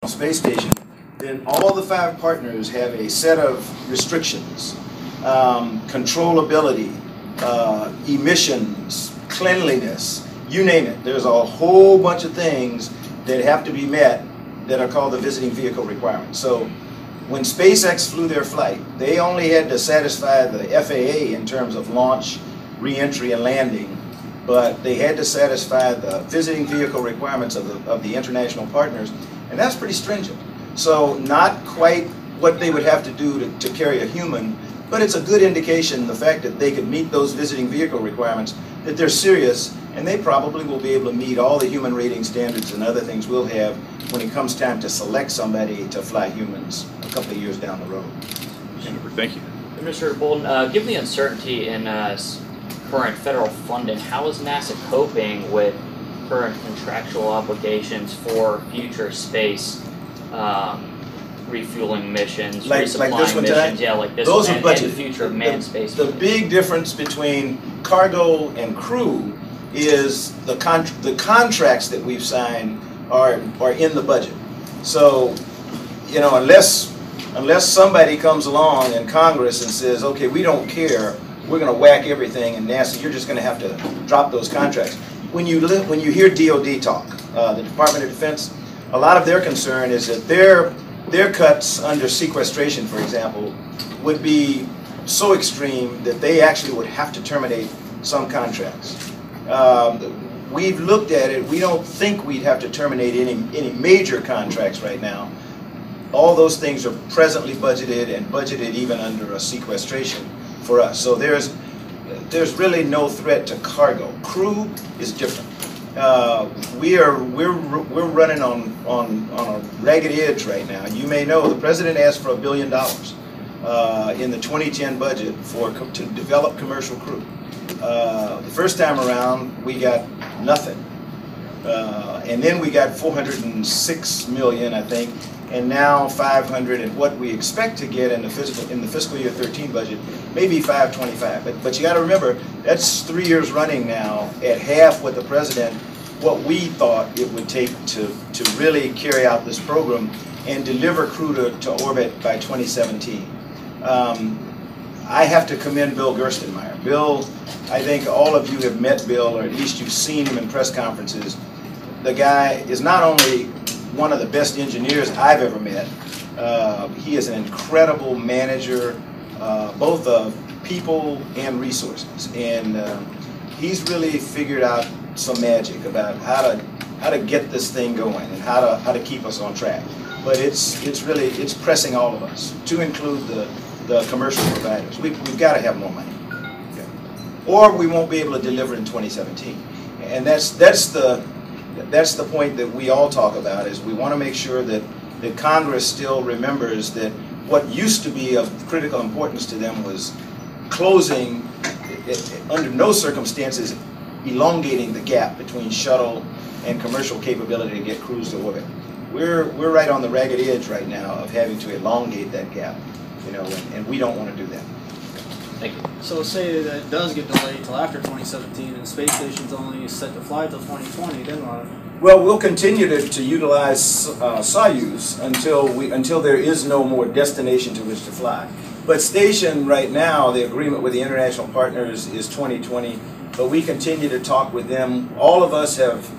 Space Station, then all the 5 partners have a set of restrictions, controllability, emissions, cleanliness, you name it. There's a whole bunch of things that have to be met that are called the visiting vehicle requirements. So when SpaceX flew their flight, they only had to satisfy the FAA in terms of launch, re-entry, and landing, but they had to satisfy the visiting vehicle requirements of the international partners, and that's pretty stringent. So not quite what they would have to do to carry a human, but it's a good indication, the fact that they could meet those visiting vehicle requirements, that they're serious, and they probably will be able to meet all the human rating standards and other things we'll have when it comes time to select somebody to fly humans a couple of years down the road. Jennifer, thank you. Mr. Bolden, given the uncertainty in current federal funding, how is NASA coping with current contractual obligations for future space refueling missions, resupplying like this one missions? time? Yeah, like this Those one, are budgeted. and the future of manned space. The big difference between cargo and crew is the contracts that we've signed are in the budget. So, you know, unless somebody comes along in Congress and says, okay, we don't care, we're going to whack everything, and NASA, you're just going to have to drop those contracts. When you hear DoD talk, the Department of Defense, a lot of their concern is that their cuts under sequestration, for example, would be so extreme that they actually would have to terminate some contracts. We've looked at it. We don't think we'd have to terminate any major contracts right now. All those things are presently budgeted and budgeted even under a sequestration for us. So there's really no threat to cargo. Crew is different. We're running on a ragged edge right now. You may know the president asked for $1 billion in the 2010 budget to develop commercial crew. The first time around, we got nothing, and then we got 406 million, I think, and now 500. And what we expect to get in the fiscal year 13 budget, maybe 525. But you got to remember, that's 3 years running now at half what what we thought it would take to really carry out this program and deliver crew to orbit by 2017. I have to commend Bill Gerstenmaier. Bill, I think all of you have met Bill, or at least you've seen him in press conferences. The guy is not only one of the best engineers I've ever met, he is an incredible manager, both of people and resources. And he's really figured out some magic about how to get this thing going and how to keep us on track. But it's pressing all of us, to include the commercial providers. We've got to have more money, okay, or we won't be able to deliver in 2017. And that's the point that we all talk about, is we want to make sure that Congress still remembers that what used to be of critical importance to them was closing, under no circumstances, elongating the gap between shuttle and commercial capability to get crews to orbit. We're right on the ragged edge right now of having to elongate that gap. You know, and we don't want to do that. Thank you. So say that it does get delayed till after 2017 and the space station's only set to fly till 2020, then what? Well, we'll continue to utilize Soyuz until there is no more destination to which to fly. But station right now, the agreement with the international partners is 2020, but we continue to talk with them. All of us have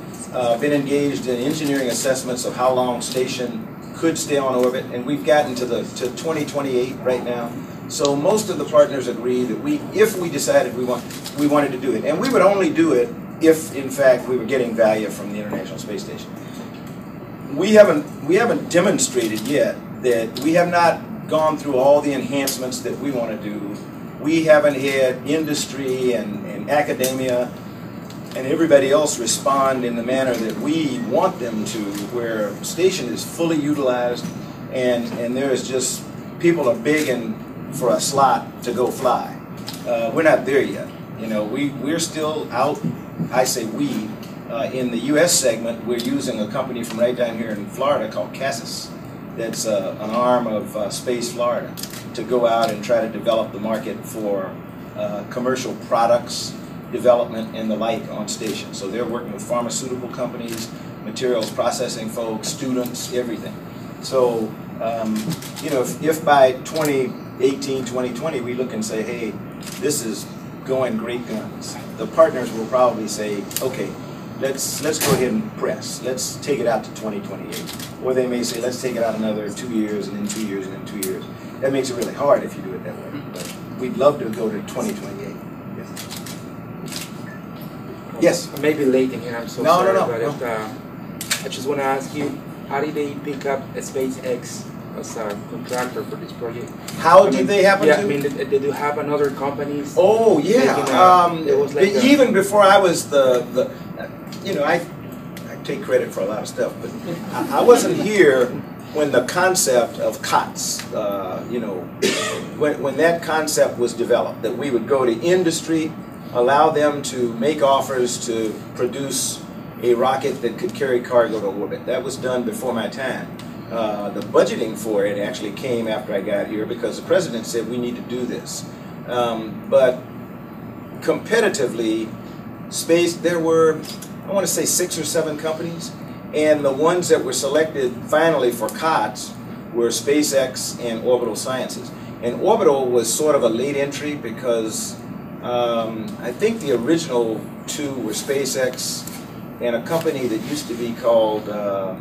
been engaged in engineering assessments of how long station could stay on orbit, and we've gotten to 2028 right now. So most of the partners agree that if we decided we wanted to do it, and we would only do it if, in fact, we were getting value from the International Space Station. We haven't demonstrated yet that we have not gone through all the enhancements that we want to do. We haven't had industry and academia and everybody else respond in the manner that we want them to, where station is fully utilized and there is just, people are begging for a slot to go fly. We're not there yet. You know, we're still out, I say we, in the U.S. segment, we're using a company from right down here in Florida called Cassis. That's an arm of Space Florida, to go out and try to develop the market for commercial products, development and the like on station. So they're working with pharmaceutical companies, materials processing folks, students, everything. So, you know, if by 2018, 2020 we look and say, hey, this is going great guns, the partners will probably say, okay, let's go ahead and press. Let's take it out to 2028. Or they may say, let's take it out another 2 years, and then 2 years, and then 2 years. That makes it really hard if you do it that way. But we'd love to go to 2028. Yes. I may be late in here, I'm so No, sorry. no, But no. I just want to ask you, how did they pick up SpaceX as a contractor for this project? How did they happen yeah, to? I mean, they do have another companies. Oh, yeah. It was like even before I was the you know, I take credit for a lot of stuff, but I wasn't here when the concept of COTS, you know, when that concept was developed, that we would go to industry, allow them to make offers to produce a rocket that could carry cargo to orbit. That was done before my time. The budgeting for it actually came after I got here because the president said we need to do this. But competitively, space, there were, I want to say 6 or 7 companies, and the ones that were selected finally for COTS were SpaceX and Orbital Sciences. And Orbital was sort of a late entry because I think the original 2 were SpaceX and a company that used to be called out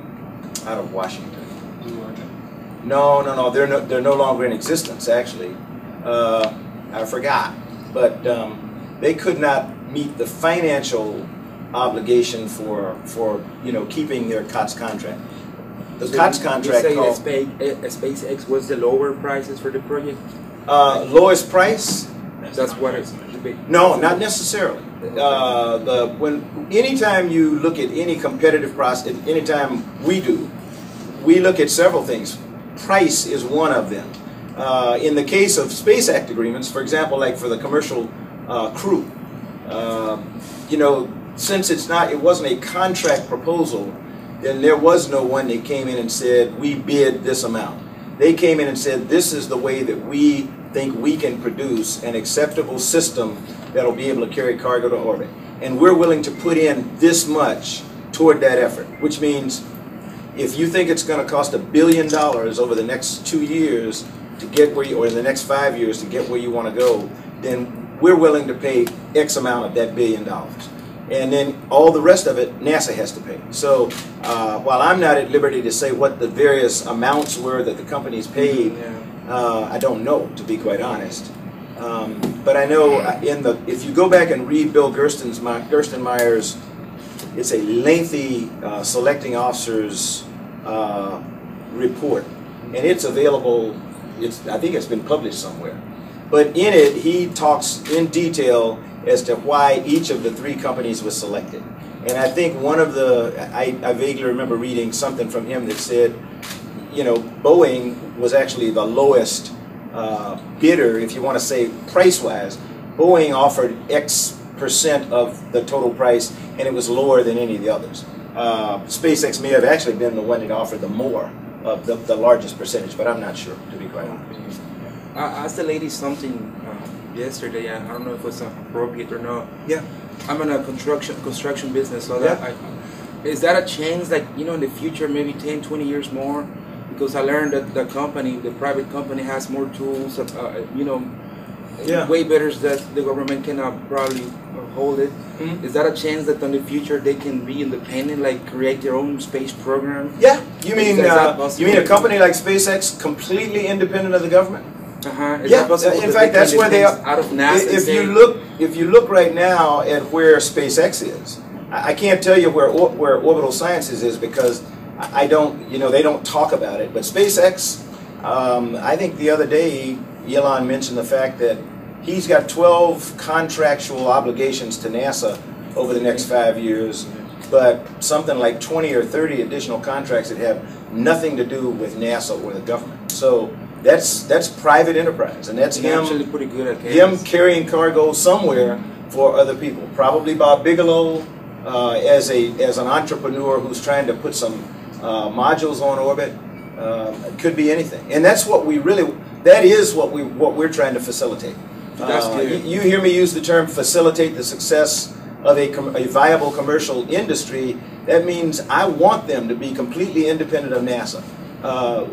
of Washington. No, they're no longer in existence actually. I forgot, but they could not meet the financial obligation for you know, keeping their COTS contract. The COTS contract you say SpaceX was the lower prices for the project? Lowest price? That's what it's the big. No, not necessarily. Anytime you look at any competitive process, anytime we look at several things. Price is one of them. In the case of Space Act agreements, for example, like for the commercial crew, you know, since it wasn't a contract proposal, then there was no one that came in and said, we bid this amount. They came in and said, this is the way that we think we can produce an acceptable system that'll be able to carry cargo to orbit. And we're willing to put in this much toward that effort, which means if you think it's going to cost $1 billion over the next 2 years to get where you, or in the next 5 years to get where you want to go, then we're willing to pay X amount of that $1 billion. And then all the rest of it, NASA has to pay. So while I'm not at liberty to say what the various amounts were that the companies paid, I don't know, to be quite honest. But I know if you go back and read Bill Gerstenmeyer's, it's a lengthy selecting officers report, and it's available. I think it's been published somewhere. But in it, he talks in detail as to why each of the 3 companies was selected. And I think one of I vaguely remember reading something from him that said, you know, Boeing was actually the lowest bidder, if you want to say price-wise. Boeing offered X% of the total price, and it was lower than any of the others. SpaceX may have actually been the one that offered the more of the largest percentage, but I'm not sure, to be quite honest. I asked the lady something yesterday. I don't know if it was appropriate or not. Yeah. I'm in a construction business, so Yeah. that is that a chance, like, you know, in the future, maybe 10, 20 years more? Because I learned that the private company has more tools, you know, way better that the government cannot probably hold it. Mm-hmm. Is that a chance that in the future they can be independent, like create their own space program? Yeah. You mean a company like SpaceX completely independent of the government? Yeah. In fact, that's where they are. Out of NASA. If you look right now at where SpaceX is, I can't tell you where Orbital Sciences is because I don't, you know, they don't talk about it. But SpaceX, I think the other day Elon mentioned the fact that he's got 12 contractual obligations to NASA over the next 5 years, but something like 20 or 30 additional contracts that have nothing to do with NASA or the government. So that's private enterprise, and that's him actually pretty good at him carrying cargo somewhere for other people. Probably Bob Bigelow as an entrepreneur who's trying to put some modules on orbit. It could be anything, and that's what that is what we're trying to facilitate. You hear me use the term facilitate the success of a viable commercial industry. That means I want them to be completely independent of NASA.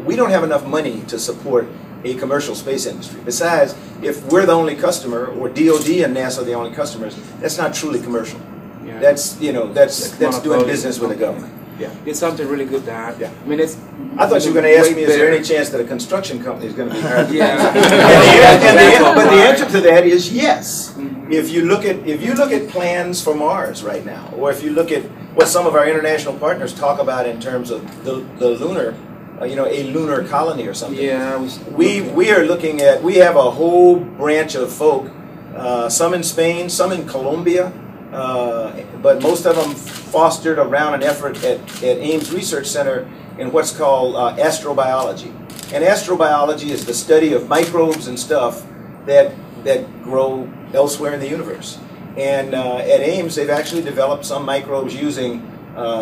we don't have enough money to support a commercial space industry. Besides, if we're the only customer, or DOD and NASA are the only customers, that's not truly commercial. Yeah. That's that's doing business with the government. Yeah, it's something really good to have. Yeah. I mean, it's. I thought you were going to ask me, is there any chance that a construction company is going to be hired? Yeah. But the answer to that is yes. Mm-hmm. If you look at plans for Mars right now, or if you look at what some of our international partners talk about in terms of the lunar, a lunar colony or something. Yeah. We are looking at. We have a whole branch of folk, some in Spain, some in Colombia. But most of them fostered around an effort at Ames Research Center in what's called astrobiology. And astrobiology is the study of microbes and stuff that grow elsewhere in the universe. And at Ames, they've actually developed some microbes using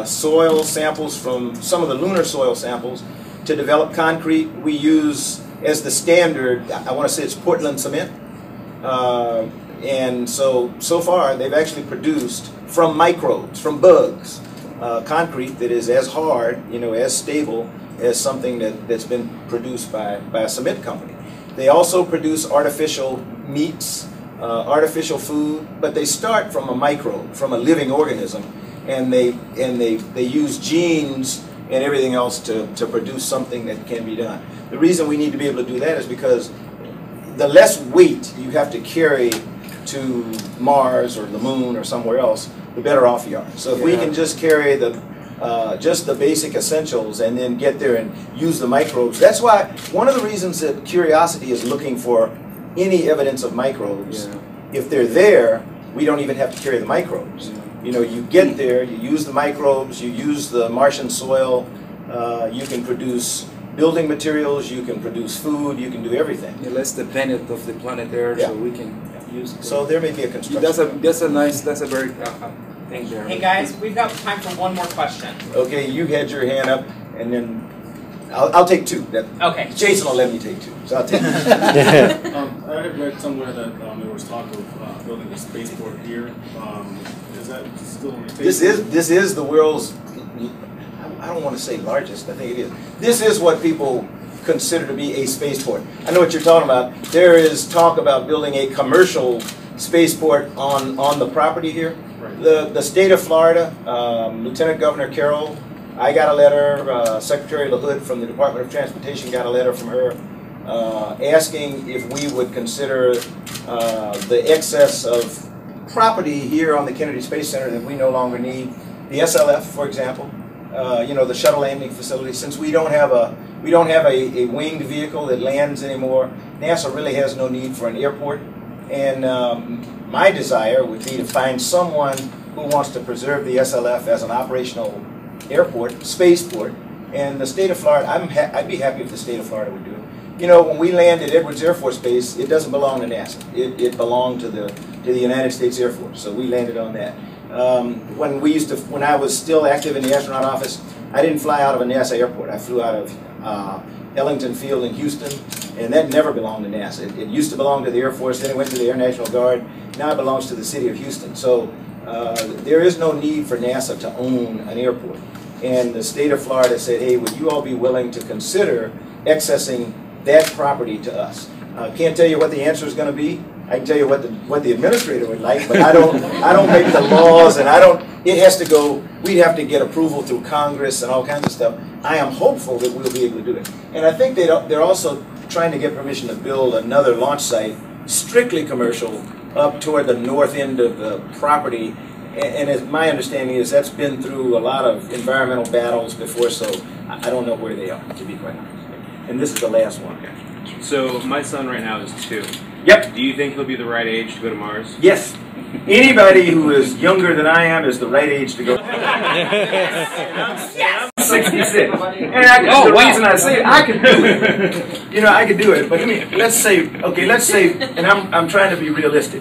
soil samples from some of the lunar soil samples to develop concrete. We use as the standard, I want to say it's Portland cement. And so far, they've actually produced from microbes, from bugs, concrete that is as hard, as stable as something that's been produced by a cement company. They also produce artificial meats, artificial food, but they start from a microbe, from a living organism, and they use genes and everything else to produce something that can be done. The reason we need to be able to do that is because the less weight you have to carry to Mars or the moon or somewhere else, the better off you are. So if we can just carry just the basic essentials and then get there and use the microbes. That's why one of the reasons that Curiosity is looking for any evidence of microbes. Yeah. If they're there, we don't even have to carry the microbes. Yeah. You get there, you use the microbes, you use the Martian soil, you can produce building materials, you can produce food, you can do everything. Yeah, less dependent of the planet Earth, so we can use. So there may be a construction. That's a very thing there. Hey guys, we've got time for one more question. Okay, you had your hand up, and then I'll take two. Okay. Jason will let me take two, so I'll take two. I had read somewhere that there was talk of building a spaceport here. Is that still on the table? This is the world's, I don't want to say largest, I think it is. This is what people consider to be a spaceport. I know what you're talking about. There is talk about building a commercial spaceport on the property here. Right. The state of Florida, Lieutenant Governor Carroll, I got a letter, Secretary LaHood from the Department of Transportation got a letter from her asking if we would consider the excess of property here on the Kennedy Space Center that we no longer need. The SLF, for example, the shuttle landing facility. Since we don't have a winged vehicle that lands anymore, NASA really has no need for an airport. And my desire would be to find someone who wants to preserve the SLF as an operational airport, spaceport. And the state of Florida, I'd be happy if the state of Florida would do it. When we landed at Edwards Air Force Base, it doesn't belong to NASA. It belonged to the United States Air Force. So we landed on that. When I was still active in the astronaut office, I didn't fly out of a NASA airport. I flew out of Ellington Field in Houston, and that never belonged to NASA. It used to belong to the Air Force, then it went to the Air National Guard. Now it belongs to the city of Houston. So there is no need for NASA to own an airport. And the state of Florida said, hey, would you all be willing to consider accessing that property to us? Can't tell you what the answer is going to be. I can tell you what the administrator would like, but I don't make the laws, and it has to go. We'd have to get approval through Congress and all kinds of stuff. I am hopeful that we'll be able to do it. And I think they're also trying to get permission to build another launch site, strictly commercial, up toward the north end of the property. And as my understanding is, that's been through a lot of environmental battles before, so I don't know where they are, to be quite honest. And this is the last one. So my son right now is 2. Yep. Do you think he'll be the right age to go to Mars? Yes. Anybody who is younger than I am is the right age to go. Yes. 66. And the reason I say it, I could do it. I could do it. But let's say, and I'm trying to be realistic.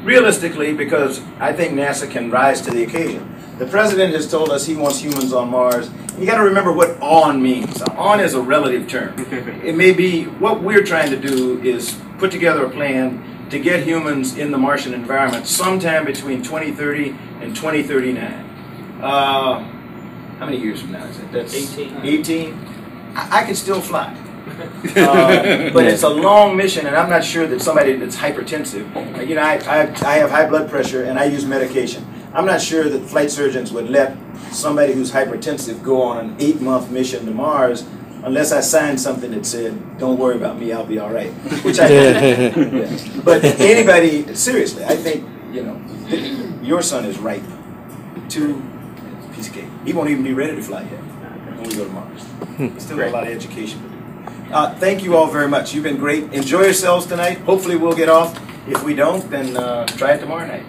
Realistically, because I think NASA can rise to the occasion. The president has told us he wants humans on Mars. You got to remember what on means. On is a relative term. It may be, what we're trying to do is put together a plan to get humans in the Martian environment sometime between 2030 and 2039. How many years from now is it? That's 18. 18. I could still fly. But it's a long mission, and I'm not sure that somebody that's hypertensive, you know, I have high blood pressure and I use medication. I'm not sure that flight surgeons would let somebody who's hypertensive go on an 8-month mission to Mars unless I signed something that said, don't worry about me, I'll be all right, which I did. Yeah. But anybody, seriously, I think, you know, your son is right. Piece of cake. He won't even be ready to fly yet when we go to Mars. Still got a lot of education to do. Thank you all very much. You've been great. Enjoy yourselves tonight. Hopefully we'll get off. If we don't, then try it tomorrow night.